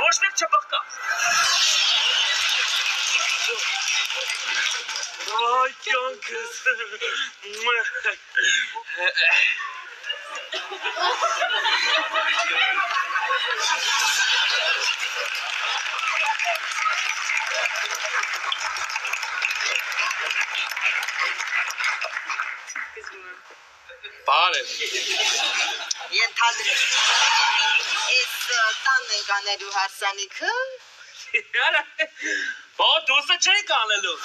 Ոչ մեկ չբղկա։ Ay կյանքս։ Բարև։ Ենթադրեք։ Այս տանն ենք անելու հարսանիքը։ Արա, բա դուսը չէի կանելու։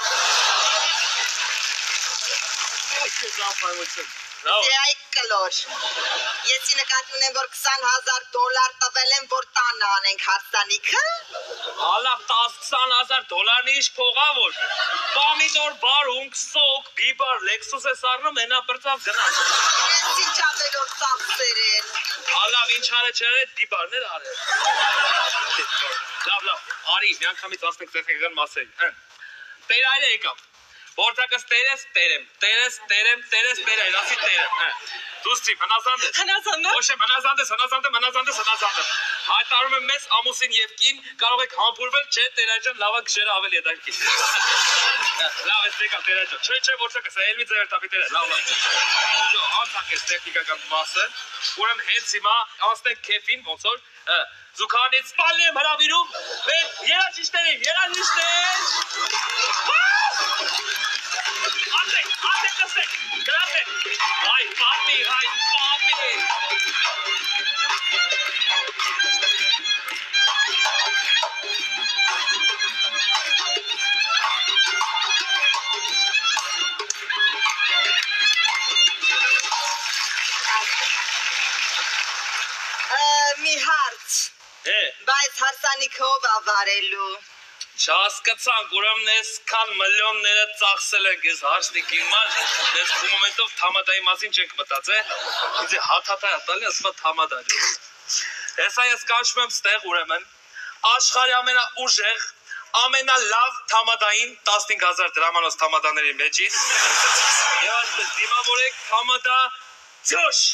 Այ կլոր։ Եսի նկատի ունեմ, որ $20,000 տվել եմ, որ տանը անենք հարսանիքը։ Ալավ 10-20 $20 ինչ փողա որ։ Պամիդոր, բարունգ, սոկ, բիբար, լեքսուս է սառնում, ենա բրծավ գնաց։ Ես ինչ ավելով ծախսեր են։ Ալավ ինչ արը չերը, դիբարներ արել։ Լավ, արի, մի անգամից ասնենք տեխնիկական մասերի։ Տեր այրը եկավ։ Որտակս տերես, տերեմ, տերես, տերայր, ասի տերեմ։ Դուստրի, հնազանդ ես։ Հնազանդ։ Ոչ եմ, հնազանդ ես։ Հայտարում եմ մեզ ամուսին և կին, կարող եք համբուրվել, չէ, տերայջան, լավա գշերը ավելի հետաքրքիր։ Լավ, ես եկավ տերայջան։ Չէ, որտակս, ելմի ձեր տապի տերը, լավ։ Անցանք ես տեխնիկական մասը, ուրեմ հենց հիմա անցնենք քեֆին, ոնց որ զուքանից սպալն եմ հրավիրում, մեր երաժիշտներին, Անտեք, նստեք, գրապեք, հայ պապի, Մի հարց, բայց հարսանիքը ով ավարելու։ Չհասկացանք, ուրեմն ես քան միլիոնները ծախսել ենք ես հարսնիկի համար, ես ու մոմենտով թամադայի մասին չենք մտածել, ինձ է հաթաթայ տալի, ասմա թամադա։ Հեսա ես կանչում եմ ստեղ ուրեմն, աշխարհի ամենաուժեղ, ամենալավ թամադային 15,000 դրամանոց թամադաների մեջից, և այսպես դիմավորեք թամադա ձյոշ։